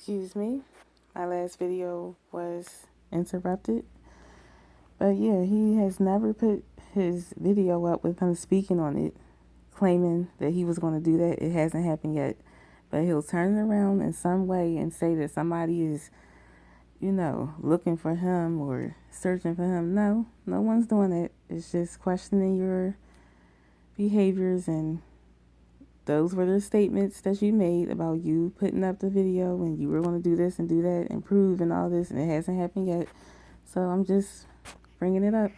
Excuse me. My last video was interrupted. But yeah, he has never put his video up with him speaking on it, claiming that he was going to do that. It hasn't happened yet. But he'll turn it around in some way and say that somebody is, looking for him or searching for him. No, no one's doing it. It's just questioning your behaviors, and those were the statements that you made about you putting up the video and you were going to do this and do that and prove and all this, and it hasn't happened yet. So I'm just bringing it up.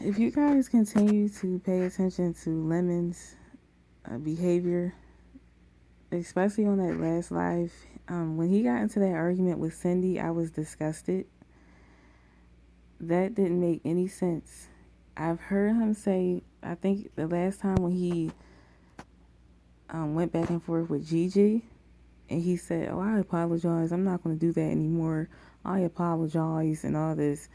If you guys continue to pay attention to Lemon's behavior, especially on that last live, when he got into that argument with Cindy, I was disgusted. That didn't make any sense. I've heard him say, I think the last time when he went back and forth with Gigi, and he said, "Oh, I apologize. I'm not going to do that anymore. I apologize and all this,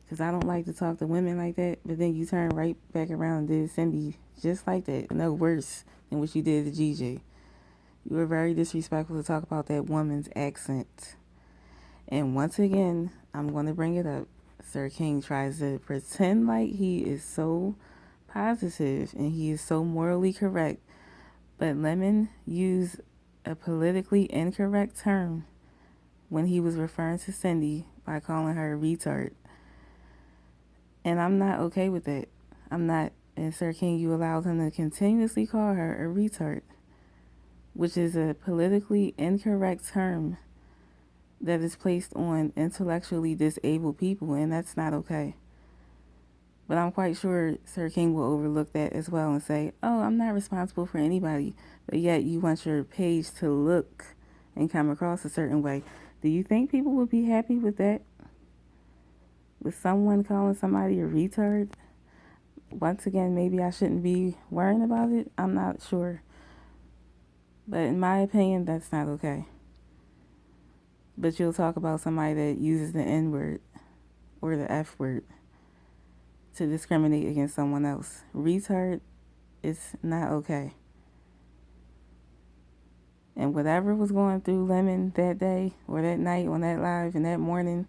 because I don't like to talk to women like that." But then you turn right back around and did Cindy just like that, no worse than what you did to Gigi. You were very disrespectful to talk about that woman's accent. And once again, I'm going to bring it up. Sir King tries to pretend like he is so positive and he is so morally correct. But Lemon used a politically incorrect term when he was referring to Cindy by calling her a retard. And I'm not okay with that. I'm not. And Sir King, you allowed him to continuously call her a retard, which is a politically incorrect term that is placed on intellectually disabled people, and that's not okay. But I'm quite sure Sir King will overlook that as well and say, "Oh, I'm not responsible for anybody," but yet you want your page to look and come across a certain way. Do you think people would be happy with that? With someone calling somebody a retard? Once again, maybe I shouldn't be worrying about it. I'm not sure. But in my opinion, that's not okay. But you'll talk about somebody that uses the N-word or the F-word to discriminate against someone else. Retard is not okay. And whatever was going through Lemon that day or that night on that live and that morning,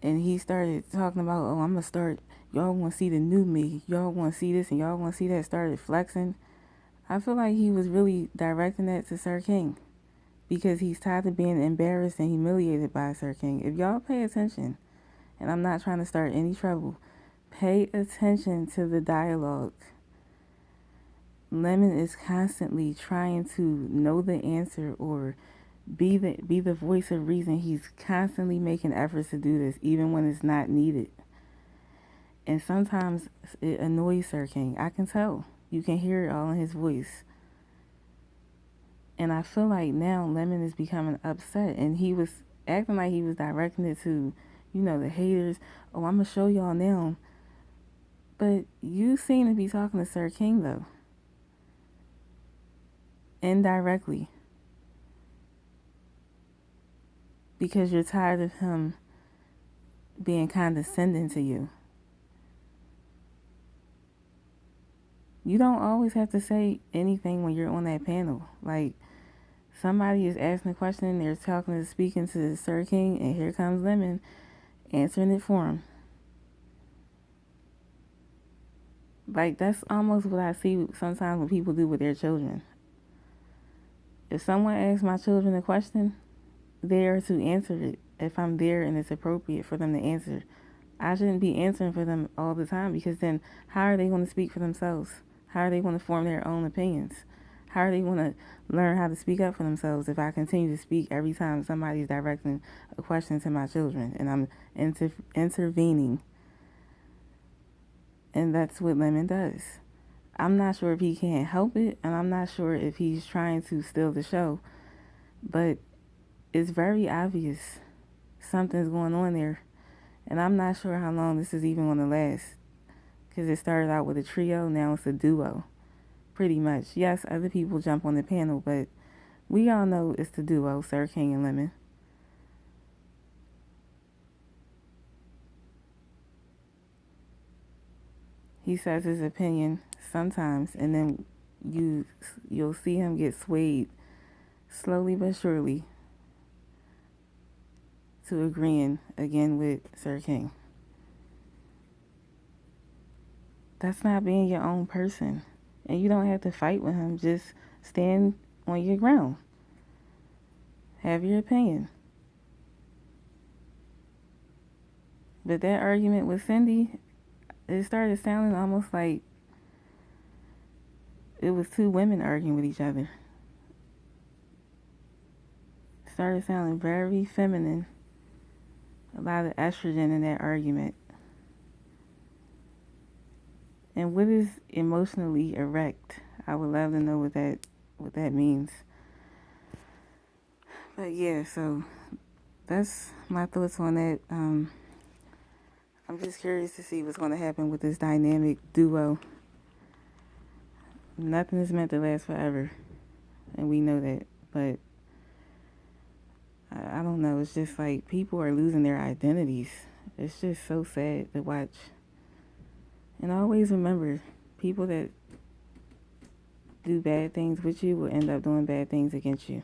and he started talking about, "Oh, I'm going to start, y'all want to see the new me, y'all want to see this and y'all want to see that," started flexing. I feel like he was really directing that to Sir King, because he's tired of being embarrassed and humiliated by Sir King. If y'all pay attention, and I'm not trying to start any trouble, pay attention to the dialogue. Lemon is constantly trying to know the answer or be the voice of reason. He's constantly making efforts to do this, even when it's not needed. And sometimes it annoys Sir King. I can tell. You can hear it all in his voice. And I feel like now Lemon is becoming upset, and he was acting like he was directing it to, the haters. "Oh, I'm going to show y'all now." But you seem to be talking to Sir King, though. Indirectly. Because you're tired of him being condescending to you. You don't always have to say anything when you're on that panel. Like, somebody is asking a question, they're speaking to Sir King, and here comes Lemon answering it for him. Like, that's almost what I see sometimes when people do with their children. If someone asks my children a question, they are to answer it if I'm there and it's appropriate for them to answer. I shouldn't be answering for them all the time, because then how are they going to speak for themselves? How are they going to form their own opinions? How are they going to learn how to speak up for themselves if I continue to speak every time somebody's directing a question to my children and I'm intervening? And that's what Lemon does. I'm not sure if he can't help it, and I'm not sure if he's trying to steal the show, but it's very obvious something's going on there. And I'm not sure how long this is even going to last, because it started out with a trio, now it's a duo, pretty much. Yes, other people jump on the panel, but we all know it's the duo, Sir King and Lemon. He says his opinion sometimes, and then you'll see him get swayed slowly but surely to agreeing again with Sir King. That's not being your own person. And you don't have to fight with him. Just stand on your ground. Have your opinion. But that argument with Cindy, it started sounding almost like it was two women arguing with each other. It started sounding very feminine. A lot of estrogen in that argument. And what is emotionally erect? I would love to know what that means. But yeah, so that's my thoughts on that. I'm just curious to see what's going to happen with this dynamic duo. Nothing is meant to last forever, and we know that. But I don't know. It's just like people are losing their identities. It's just so sad to watch. And always remember, people that do bad things with you will end up doing bad things against you.